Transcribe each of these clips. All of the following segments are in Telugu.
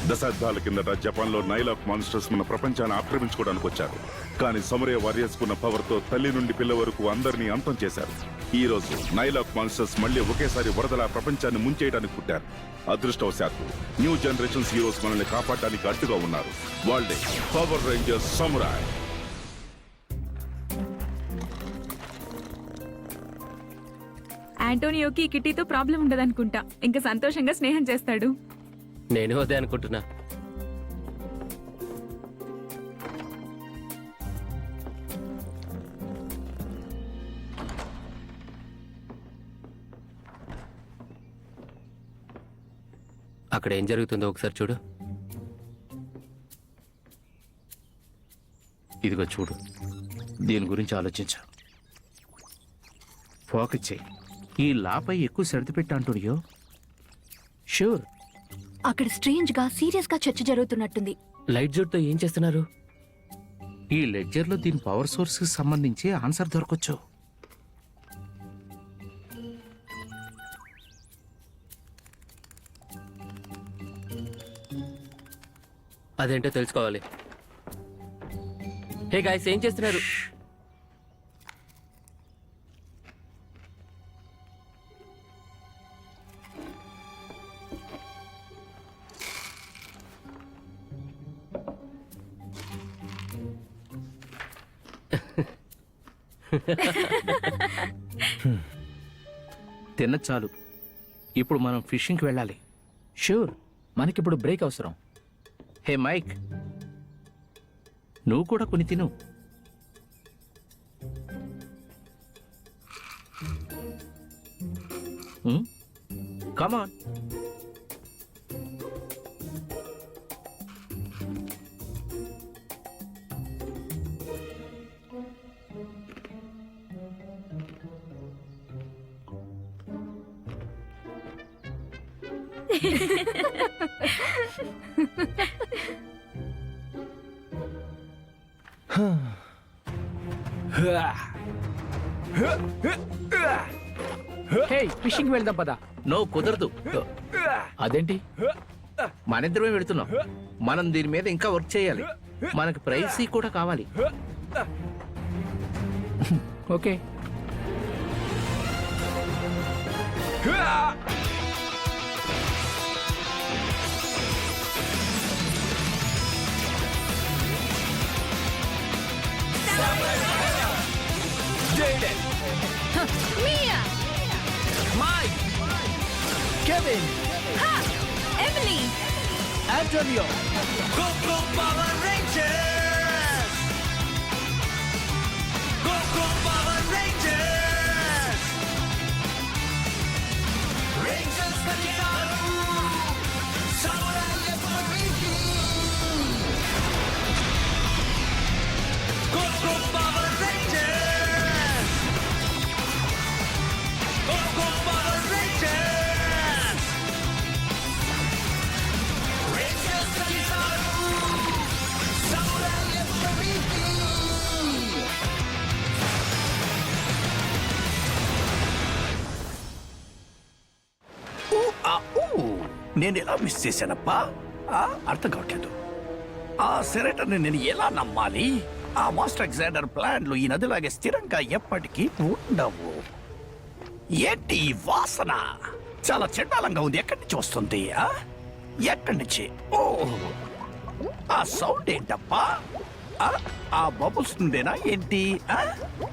దశాబ్దాల కిందట జపాన్ లో నైలాక్ మాన్స్టర్స్ మన ప్రపంచాన్ని ఆక్రమించుకోవడానికి వచ్చారు. కానీ సమరే వారియర్స్ కున్న పవర్ తో తల్లి నుండి పిల్ల వరకు అందరినీ అంతం చేశారు. ఈ రోజు నైలాక్ మాన్స్టర్స్ మళ్లీ ఒకేసారి వరదల ప్రపంచాన్ని ముంచేయడానికి పుట్టారు. అదృష్టవశాత్తు న్యూ జనరేషన్స్ హీరోస్ మనల్ని కాపాడడానికి అడ్డుగా ఉన్నారు. వాళ్ళే పవర్ రేంజర్స్ సమురాయ్. ఆంటోనియోకి కిట్టీతో ప్రాబ్లం ఉండదనుకుంటా. ఇంకా సంతోషంగా స్నేహం చేస్తాడు. నేను అదే అనుకుంటున్నా. అక్కడ ఏం జరుగుతుందో ఒకసారి చూడు. ఇదిగో చూడు, దీని గురించి ఆలోచించు. ఫోకస్ చేయి. ఈ లాపై ఎక్కువ శ్రద్ధ పెట్టు అంటూరియో. షూర్. అక్కడ స్ట్రేంజ్ గా సీరియస్ గా చర్చ జరుగుతున్నట్టుంది. లైట్ జోడ్ తో ఏం చేస్తున్నారు? ఈ లెడ్జర్ లో దీని పవర్ సోర్స్ కి సంబంధించి ఆన్సర్ దొరకొచ్చు. అదేంటో తెలుసుకోవాలి. హే గాయ్స్, ఏం చేస్తున్నారు? తిన్న చాలు. ఇప్పుడు మనం ఫిషింగ్కి వెళ్ళాలి. షూర్, మనకిప్పుడు బ్రేక్ అవసరం. హే మైక్, నువ్వు కూడా కొన్ని తిను. కమాన్. హే, ఫిషింగ్ వెళ్దాం పదా. నో, కుదరదు. అదేంటి? మనిద్దరమే వెళుతున్నాం. మనం దీని మీద ఇంకా వర్క్ చేయాలి. మనకు ప్రైసీ కూడా కావాలి. Okay. Mia! Mike! Kevin! Emily! Antonio! Go Power Rangers! Go Power Rangers! Rangers కనియారు సామురాయ్ పరికి Go Power Rangers! Go Power Rangers! Rangers కనియారు సామురాయ్ పరికి నేను ఎలా మిస్ చేశానప్పా? అర్థం కావట్లేదు. ఆ సెరేటర్ని నేను ఎలా నమ్మాలి? ఆ మాస్టర్ ఎగ్జాండర్ ప్లాన్లు ఈ నదిలాగే స్థిరంగా ఎప్పటికీ ఉండవు. ఏంటి ఈ వాసన? చాలా చెడ్డాలంగా ఉంది. ఎక్కడి నుంచి వస్తుంది? ఎక్కడి నుంచి? ఓ, ఆ సౌండ్ ఏంటప్పా? ఆ బబుల్స్ నుండేనా ఏంటి?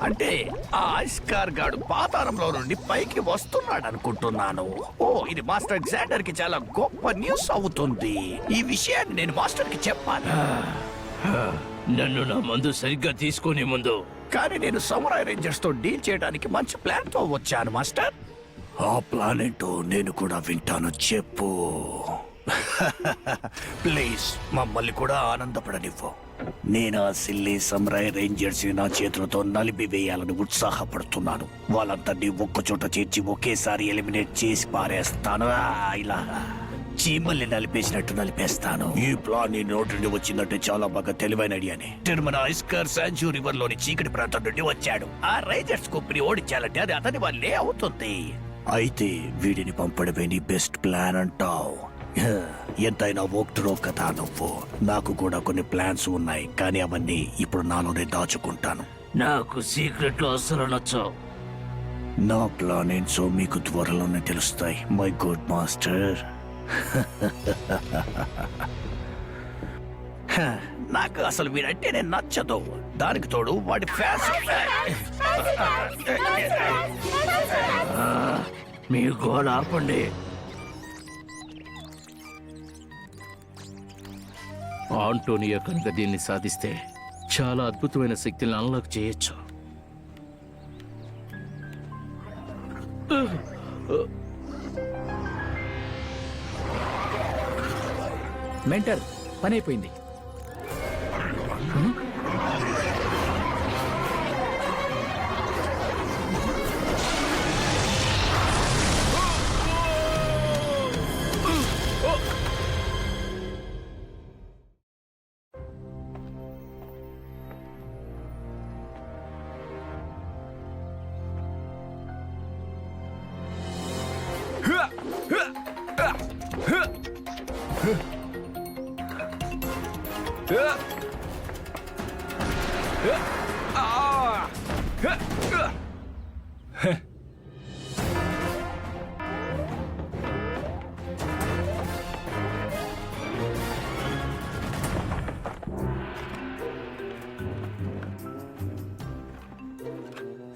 అంటే ఆ ఐస్కార్ గాడు పాతాళంలో నుండి పైకి వస్తున్నాడు అనుకుంటున్నాను. ఓ, ఇది మాస్టర్ ఎగ్జాండర్ కి చాలా గొప్ప న్యూస్ అవుతుంది. ఈ విషయాన్ని నేను మాస్టర్ కి చెప్పాలి. నన్ను నా మందు సరిగ్గా తీసుకునే ముందు. కానీ నేను సమురాయ్ రేంజర్స్ తో డీల్ చేయడానికి మంచి ప్లాన్ తో వచ్చాను మాస్టర్. ఆ ప్లాన్ ఏంటో నేను కూడా వింటాను, చెప్పు. ప్లీజ్ మమ్మల్ని కూడా ఆనందపడనివ్వు. నేను ఆ సిల్లీ సమురాయ్ రేంజర్స్ నా చేతులతో నలిపి వేయాలని ఉత్సాహపడుతున్నాను. వాళ్ళందరినీ ఒక్కచోట చేర్చి ఒకేసారి ఎలిమినేట్ చేసి పారేస్తాను. ఇలా చీమల్ని నలిపేసినట్టు నలిపేస్తాను. ఈ ప్లాన్ నీ నోటి నుండి వచ్చిందంటే చాలా బాగా తెలివైన ఐడియానే. మన ఐస్కర్ సాంజు రివర్ లోని చీకటి ప్రాంతం నుండి వచ్చాడు. ఆ రేంజర్స్ కుప్పిని ఓడించాలంటే అది అతని వల్లే అవుతుంది. అయితే వీడిని పంపడమే నీ బెస్ట్ ప్లాన్ అంటావు. ఎంతైనా ఒక్కరో కదా నువ్వు. నాకు కూడా కొన్ని ప్లాన్స్ ఉన్నాయి, కానీ అవన్నీ ఇప్పుడు నాలోనే దాచుకుంటాను. నాకు సీక్రెట్లు అస్సలు నచ్చావు. నా ప్లాన్ ఏంటో మీకు త్వరలోనే తెలుస్తాయి మై గుడ్ మాస్టర్. నాకు అసలు వీడంటేనే నచ్చదు. దానికి తోడు వాడి ఫ్యాషన్. మీ గోల ఆపండి. ఆంటోనియో కనుక దీన్ని సాధిస్తే చాలా అద్భుతమైన శక్తులను అన్లాక్ చేయొచ్చు. మెంటర్ పని అయిపోయింది.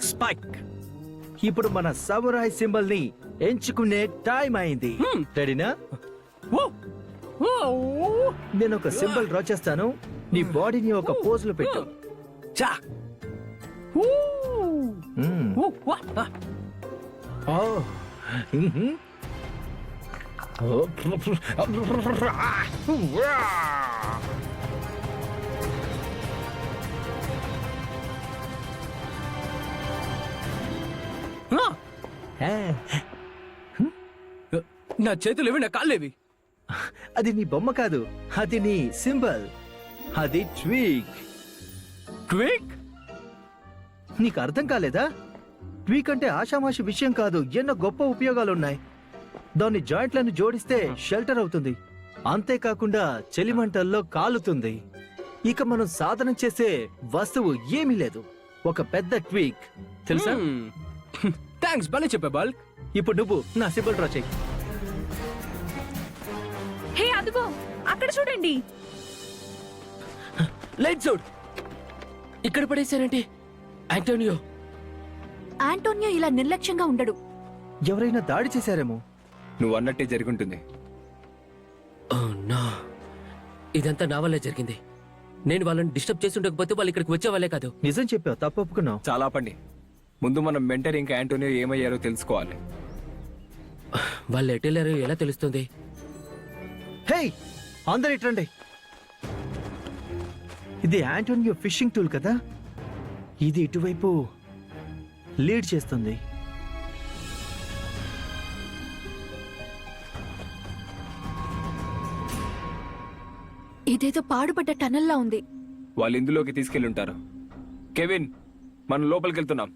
స్పైక్, ఇప్పుడు మన సమురాయ్ సింబల్ ని ఎంచుకునే టైం అయింది. రెడీనా? నేను ఒక సింబల్ డ్రా చేస్తాను, నీ బాడీని ఒక పోజ్ లో పెట్టు. చా. నా చేతులు ఇవి, నా కాళ్ళేవి. అది నీ బొమ్మ కాదు, అది నీ సింబల్. అది ట్వీక్. క్విక్. నీకు అర్థం కాలేదా? ట్వీక్ అంటే ఆషామాషి విషయం కాదు, ఎన్నో గొప్ప ఉపయోగాలున్నాయి. దాన్ని జాయింట్లను జోడిస్తే షెల్టర్ అవుతుంది, అంతేకాకుండా చలిమంటల్లో కాలుతుంది. ఇక మనం సాధన చేసే వస్తువు ఏమీ లేదు, ఒక పెద్ద ట్వీక్. తెలుసా? థ్యాంక్స్, భలే చెప్పా బాల్క్. ఇప్పుడు నువ్వు నా సింబల్ డ్రా చెయ్యి. హే అదిగో అక్కడ చూడండి. లైట్ చూడు, ఇక్కడ పడేశానంటే ఆంటోనియో. ఆంటోనియో ఇలా నిర్లక్ష్యంగా ఉండడు. ఎవరైనా దాడి చేశారేమో. నువ్వు అన్నట్టే జరుగుంటుంది. ఇదంతా నా వల్లే జరిగింది. నేను వాళ్ళని డిస్టర్బ్ చేసి ఉండకపోతే వాళ్ళు ఇక్కడికి వచ్చే వాళ్ళే కాదు. నిజం చెప్పావు, తప్పు ఒప్పుకున్నావు. చాలా పండి. ముందు మనం మెంటర్ ఇంకా యాంటోనియో ఏమయ్యారో తెలుసుకోవాలి. వాళ్ళు ఎటెళ్ళారో ఎలా తెలుస్తుంది? హే, అందరు ఇట్రండి. ఇది ఆంటోనియో ఫిషింగ్ టూల్ కదా, ఇది ఇటువైపు లీడ్ చేస్తుంది. ఇదేదో పాడుపడ్డ టనల్లా ఉంది. వాళ్ళు ఇందులోకి తీసుకెళ్ళి ఉంటారు. కెవిన్, మనం లోపలికి వెళ్తున్నాం.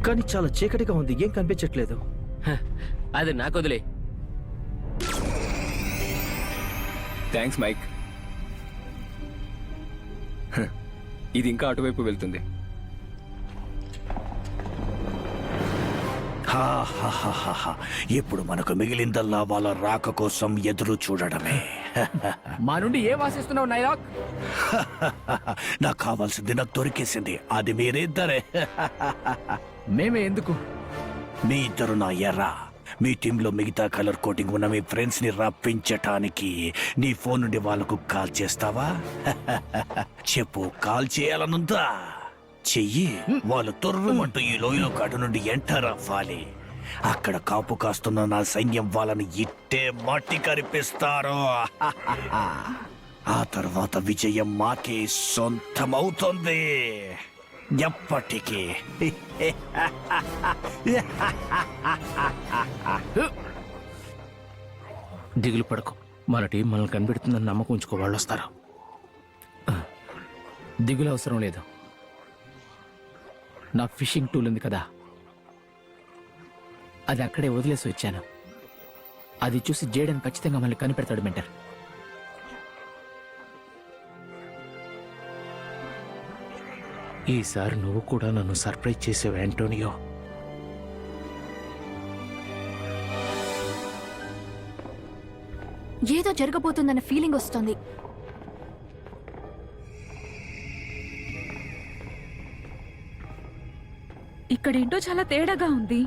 కానీ చాలా చీకటిగా ఉంది, ఏం కనిపించట్లేదు. అది నాకు వదిలే. Thanks Mike. ఇది ఇంకా అటువైపు వెళ్తుంది. ఇప్పుడు మనకు మిగిలిందల్లా వాళ్ళ రాక కోసం ఎదురు చూడడమే. మా నుండి ఏం ఆశిస్తున్నావు నైలాక్? నాకు కావాల్సింది నాకు దొరికేసింది, అది మీరిద్దరే. మేమే ఎందుకు? మీ ఇద్దరు నా ఎర్ర. మీ టీంలో మిగతా కలర్ కోటింగ్ ఉన్న మీ ఫ్రెండ్స్ ని రప్పించటానికి నీ ఫోన్ నుండి వాళ్ళకు కాల్ చేస్తావా? చెప్పు, కాల్ చేయాలనుందా? చెయ్యి. వాళ్ళు తొర్రమంటూ ఈ లోయలో కాటు నుండి ఎంటర్ అవ్వాలి. అక్కడ కాపు కాస్తున్న నా సైన్యం వాళ్ళని ఇట్టే మట్టి కరిపిస్తారు. ఆ తర్వాత విజయం మాకే సొంతమవుతుంది ఎప్పటికీ. దిగులు పడకు, మన టీం మనల్ని కనిపెడుతుందని నమ్మకం ఉంచుకో, వాళ్ళు వస్తారు. దిగులు అవసరం లేదు. నా ఫిషింగ్ టూల్ ఉంది కదా, అది అక్కడే వదిలేసి వచ్చాను. అది చూసి జేడన్ ఖచ్చితంగా మళ్ళీ కనిపెడతాడు మెంటర్. ఈసారి నువ్వు కూడా నన్ను సర్ప్రైజ్ చేసావు యాంటోనియో. ఏదో జరగబోతుందన్న ఫీలింగ్ వస్తుంది. ఇక్కడేంటో చాలా తేడాగా ఉంది.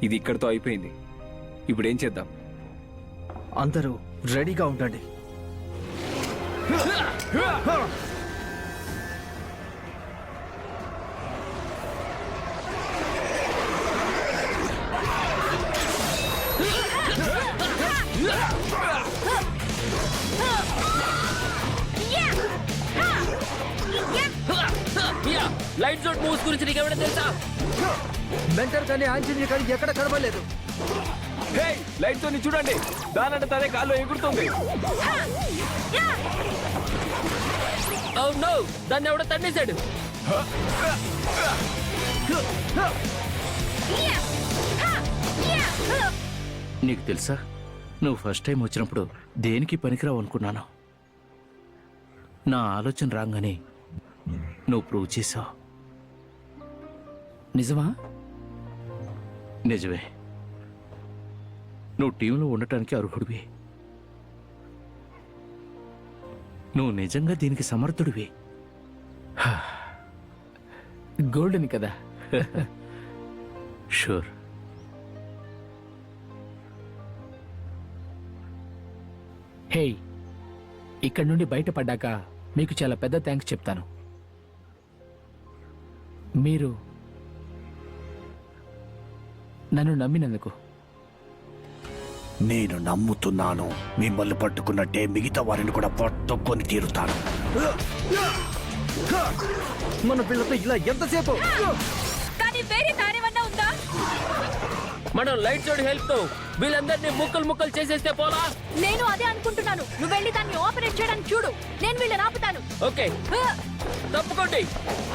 ఇది ఇక్కడితో అయిపోయింది. ఇప్పుడు ఏం చేద్దాం? అందరూ రెడీగా ఉండండి. లైట్ జోన్ మూవ్స్ గురించి నీకేమైనా తెలుసా? మెంటర్ కానీ ఆంజనేయ కానీ ఎక్కడ కనబడలేదు. హే, లైట్ తో చూడండి, దానంటే తనే గాల్లో ఎగురుతుంది. Oh no! దాన్ని ఎవడో తన్నేశాడు. నీకు తెలుసా, నువ్వు ఫస్ట్ టైం వచ్చినప్పుడు దేనికి పనికిరావు అనుకున్నాను. నా ఆలోచన రాగానే నువ్వు ప్రూవ్ చేసావు. నిజమా? నిజమే, నువ్వు టీంలో ఉండటానికి అర్హుడివి. నువ్వు నిజంగా దీనికి సమర్థుడివి. గోల్డ్ని కదా. షూర్. హే, ఇక్కడ నుండి బయటపడ్డాక మీకు చాలా పెద్ద థ్యాంక్స్ చెప్తాను. మీరు నన్ను నమ్మినందుకు. నేను నమ్ముతున్నాను, మిమ్మల్ని పట్టుకున్నట్టే మిగతా వారిని కూడా పట్టుకొని తీరుతాను. మన పిల్లతో ఇలా ఎంతసేపు? కానీ వేరే దారేమన్నా ఉందా? మనం లైట్ జోన్ హెల్ప్ తో వీళ్ళందరినీ ముక్కలు ముక్కలు చేసేస్తే పోలా? నేను అదే అనుకుంటున్నాను. నువ్వు వెళ్ళి దాన్ని ఆపరేట్ చేయడానికి చూడు, నేను వీళ్ళని ఆపుతాను. ఓకే, తప్పుకోండి.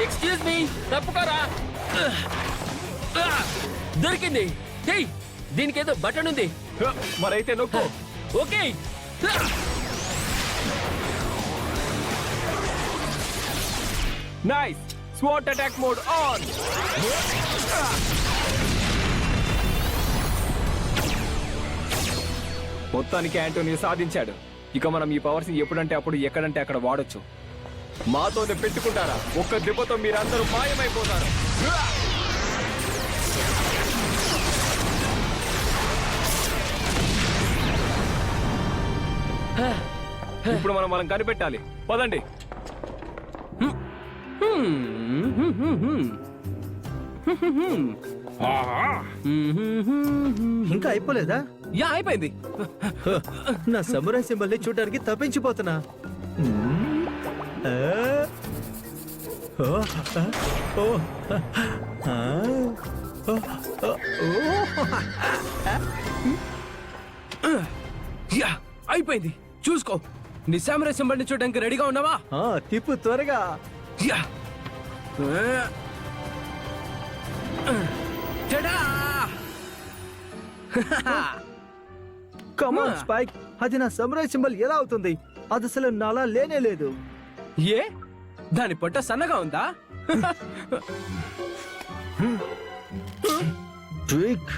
Excuse me, తప్పుకోరా. దొరికింది. హే, దీనికి ఏదో బటన్ ఉంది. మరైతే నొక్కు. Okay. Nice. Swat attack mode on. మొత్తానికి యాంటోనియో సాధించాడు. ఇక మనం ఈ పవర్స్ ఎప్పుడంటే అప్పుడు ఎక్కడంటే అక్కడ వాడొచ్చు. మాతోనే పెట్టుకుంటారా? ఒక్క దెబ్బతో మీరందరూ మాయమైపోతారు. ఇప్పుడు మనం కనిపెట్టాలి. పదండి. ఇంకా అయిపోలేదా? యా, అయిపోయింది. నా సమురాయ్ సింబల్ ని చూడడానికి తప్పించిపోతున్నా. యా, అయిపోయింది. చూసుకో, నీ సామురాయ్ సింబల్ ని చూడడానికి రెడీగా ఉన్నావా? తిప్పు త్వరగా. Yeah. Ta-da! Come on spike, అది నా సమురాయ్ సింబల్ ఎలా అవుతుంది? అది అసలు నాలా లేనే లేదు. ఏ, దాని పొట్ట సన్నగా ఉందా? ట్రిక్.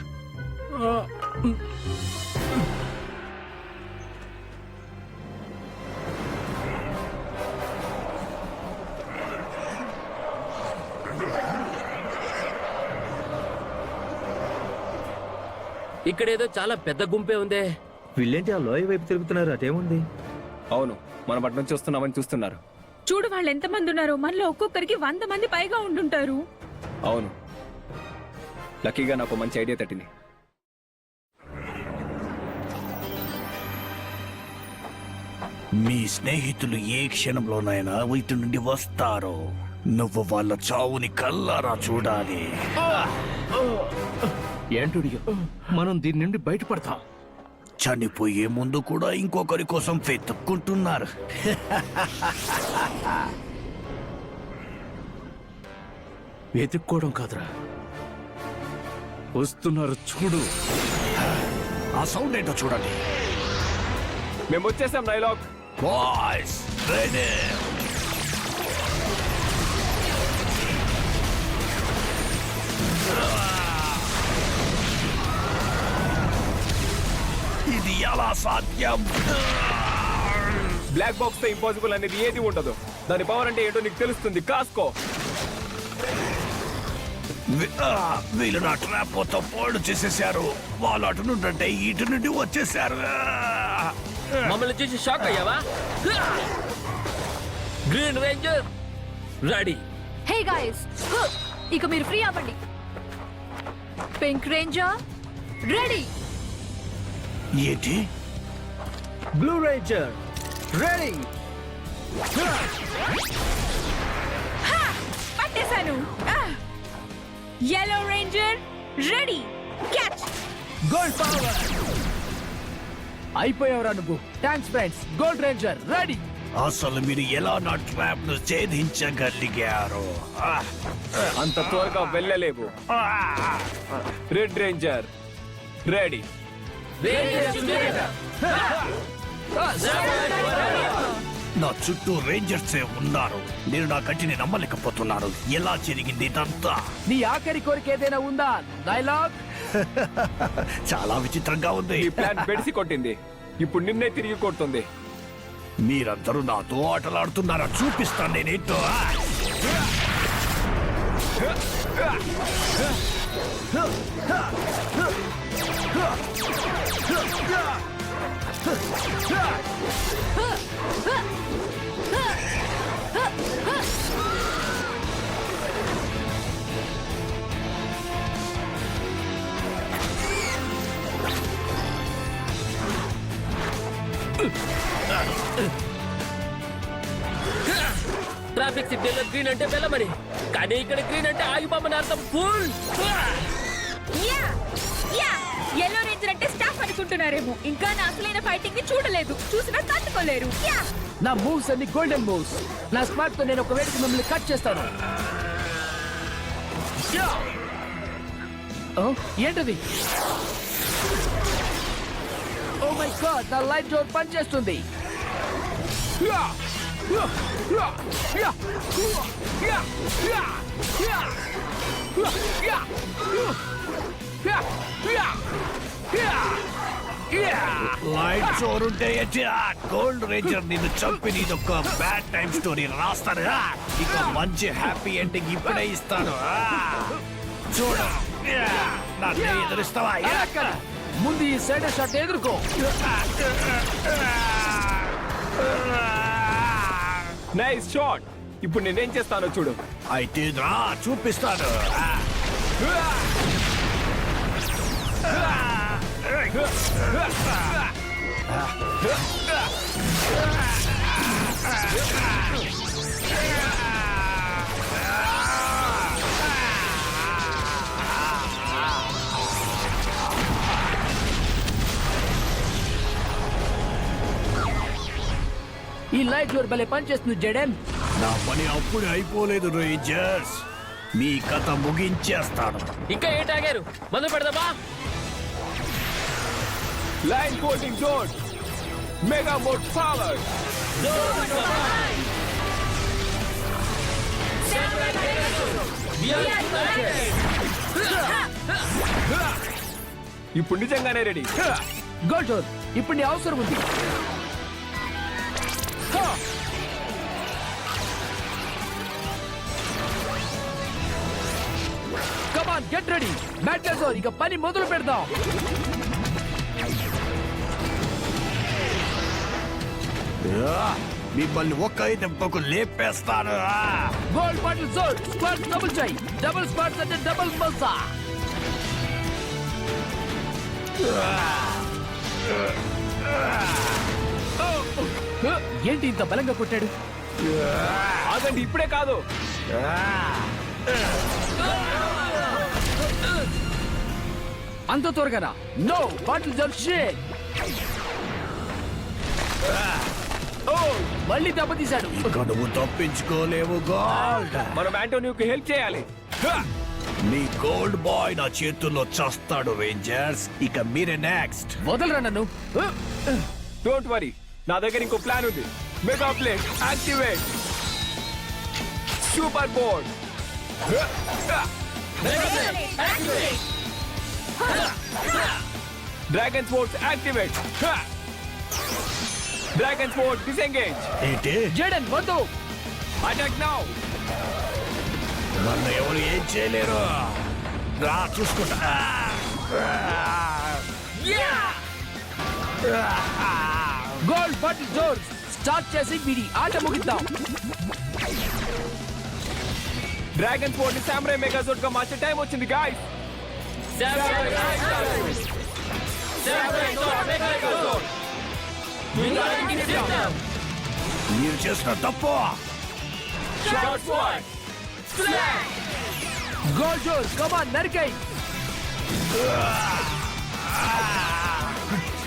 ఇక్కడేదో చాలా పెద్ద గుంపే ఉందే. వీళ్ళేంటి ఆ లోయ వైపు తిరుగుతున్నారు? అదేముంది? అవును, మనం అటు నుంచి వస్తున్నామని చూస్తున్నారు. చూడు వాళ్ళు ఎంతమంది ఉన్నారో, మనలో ఒక్కొక్కరికి 100 మంది పైగా ఉండుంటారు. అవును, లక్కీగా నాకు మంచి ఐడియా తట్టింది. మీ స్నేహితులు ఏ క్షణంలోనైనా ఇటు నుండి వస్తారు. నువ్వు వాళ్ళ చావుని కల్లారా చూడాలి. ఏంటుడియో మనం దీని నుండి బయటపడతాం. చనిపోయే ముందు కూడా ఇంకొకరి కోసం వెతుక్కుంటున్నారు. వెతుక్కోవడం కాదురా, వస్తున్నారు చూడు. ఆ సౌండ్ ఏంటో చూడండి. మేము వచ్చేసాం నైలాక్. Boys ready. ఇది ఎలా సాధ్యం? బ్లాక్ బాక్స్ తో ఇంపాసిబుల్ అనేది ఏది ఉండదు. దాని పవర్ అంటే ఏంటో నీకు తెలుస్తుంది, కాసుకో. వీళ్ళు నా ట్రాప్ మొత్తం పాడు చేసేసారు. వాళ్ళు అటు నుండి ఇటు నుండి వచ్చేసారు. మమ్మల్ని చూసి షాక్ అయ్యావా? Green ranger ready. Hey guys, ఇక మీరు ఫ్రీ అవ్వండి. Pink ranger ready. ఏంటి? Blue ranger ready. పట్టేశాను. yellow ranger ready. Catch. Gold power. అయిపోయావురా నువ్వు. Thanks friends. Gold ranger ready. అసలు మీరు ఎలా నా ట్రాప్ ను ఛేదించగలిగారు? అంత త్వరగా వెళ్ళలేవు. Red ranger ready. నా చుట్టూ రేంజర్సే ఉన్నారు. నేను నా కంటిని నమ్మలేకపోతున్నాను. ఎలా జరిగింది ఇదంతా? నీ ఆఖరి కోరిక ఏదైనా ఉందా డైలాగ్? చాలా విచిత్రంగా ఉంది. ఈ ప్లాన్ బెడిసి కొట్టింది. ఇప్పుడు నిన్నే తిరిగి కొడుతుంది. మీరందరూ నాతో ఆటలాడుతున్నారా? చూపిస్తాను నేనేంటో. ట్రాఫిక్ సిగ్నల్ గ్రీన్ అంటే వెళ్ళమని, కానీ ఇక్కడ గ్రీన్ అంటే ఆగిపోమని అర్థం. ఫుల్ yellow రేంజర్ అంటే స్టాఫ్ అనుకుంటున్నారేమో. ఇంకా నా అసలైన ఫైటింగ్ ని చూడలేదు. చూసినా తట్టుకోలేరు. నా మూవ్స్ అన్ని గోల్డెన్ మూవ్స్. నా స్మార్ట్ తో నేను ఒక వేడికి మిమ్మల్ని కట్ చేస్తాను. ఏంటది? ఓ మై గాడ్, నా లైట్ డోర్ పనిచేస్తుంది. లైట్ చోరుంటే గోల్డ్ రేంజర్ నిన్ను చంపి నీదొక్క బ్యాడ్ టైం స్టోరీ రాస్తాను. ఇక మంచి హ్యాపీ ఎండింగ్ ఇప్పుడే ఇస్తాను. చూడు, నా ఎదురిస్తావా? ముందు ఈ సైడ్ షాట్ ఎదుర్కో. Nice shot. ఇప్పుడు నేనేం చేస్తానో చూడు. అయితే రా చూపిస్తాను. ఈ లైట్ డోర్ భలే పనిచేస్తుంది జడెన్. నా పని అప్పుడే అయిపోలేదు రేంజర్స్. మీ కథ ముగించేస్తాను. ఇంకా ఏంటాగారు? మొదలు పెడదామా? Line coating zone. Mega mode power. ఇప్పుడు నిజంగానే రెడీ. గోల్డ్ డోర్, ఇప్పుడు నీ అవసరం ఉంది. Come on, get ready. Battle zone, ఇక పని మొదలు పెడదాం. మిమ్మల్ని ఒక్క దెబ్బకు లేపేస్తాను gold battle zord squad double చేయి డబుల్ స్క్వాడ్స్ అంటే డబుల్ మజా. ఏంటి ఇంత బలంగా కొట్టాడు? ఆగండి, ఇప్పుడే కాదు. అంత త్వరగానా? No battle zord shake. ఓ మళ్ళీ దెబ్బతీశాడు. ఇక నువ్వు తప్పించుకోలేవు గోల్డ్. మనం యాంటోనియోకి హెల్ప్ చేయాలి. మీ గోల్డ్ బాయ్ నా చేతుల్లో చస్తాడు రేంజర్స్. ఇక మీరే నెక్స్ట్. వదలరా నన్ను. డోంట్ వరీ, నా దగ్గర ఇంకో ప్లాన్ ఉంది. Mega plate activate. Super board. Dragon sports activate. Dragon sport disengage. ఏంటి జేడన్ వద్దు. Attack now. నన్ను ఎవరు ఏం చేయలేరు. రా చూసుకుంటా. గోల్డ్ బాటిల్ జోడ్ స్టార్ట్ చేసి వీడి ఆట ముగిద్దాం. డ్రాగన్ స్పోర్ట్ ని సామురాయ్ మెగాజోడ్ గా మార్చే టైం వచ్చింది గాయ్స్. మీరు చేసిన తప్పు. గోల్డ్ జోడ్ కమాన్ నరికై.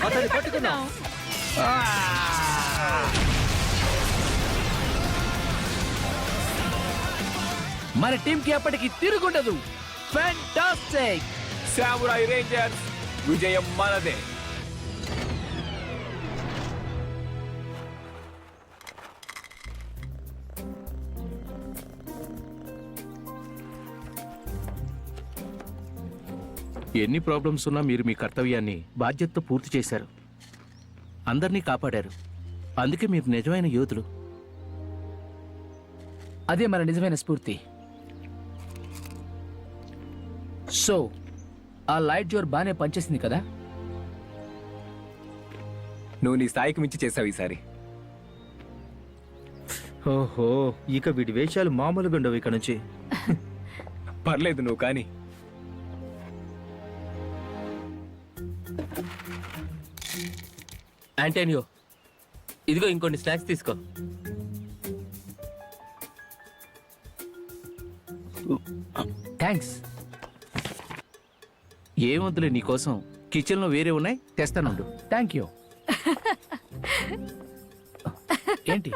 అతన్ని పట్టుకున్నాం. మన టీం కి ఎప్పటికీ తిరుగుండదు. ఫ్యాంటాస్టిక్. సామురాయ్ రేంజర్స్ విజయం మనదే. ఎన్ని ప్రాబ్లమ్స్ ఉన్నా మీరు మీ కర్తవ్యాన్ని బాధ్యతతో పూర్తి చేశారు. అందరినీ కాపాడారు. అందుకే మీరు నిజమైన యోధులు. అదే మన నిజమైన స్ఫూర్తి. సో ఆ లైట్ జోర్ బానే పనిచేసింది కదా? నువ్వు నీ స్థాయికి మించి చేసావు ఈసారి. ఓహో, ఇక వీడి వేషాలు మామూలుగా ఉండవు ఇక నుంచి. పర్లేదు, నువ్వు కానీ. యాంటోనియో, ఇదిగో ఇంకొన్ని స్నాక్స్ తీసుకో. థ్యాంక్స్. ఏమొద్దులే, నీకోసం కిచెన్లో వేరే ఉన్నాయి, తెస్తానుండు. Thank you. ఏంటి